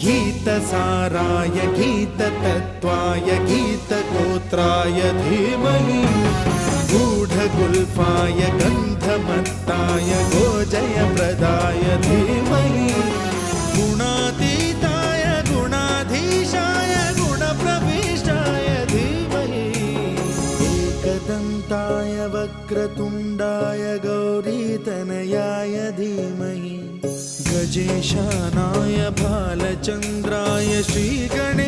गीतसाराय गीततत्त्वाय गीतगोत्राय धीमहि गूढगुल्फाय गन्धमत्ताय गोजयप्रदाय धीमहि गुणातीताय गुणाधीशाय गुणप्रविष्टाय धीमहि एकदन्ताय वक्रतुण्डाय गौरीतनयाय धीमहि गजेशानाय बालचन्द्राय श्रीगणेशाय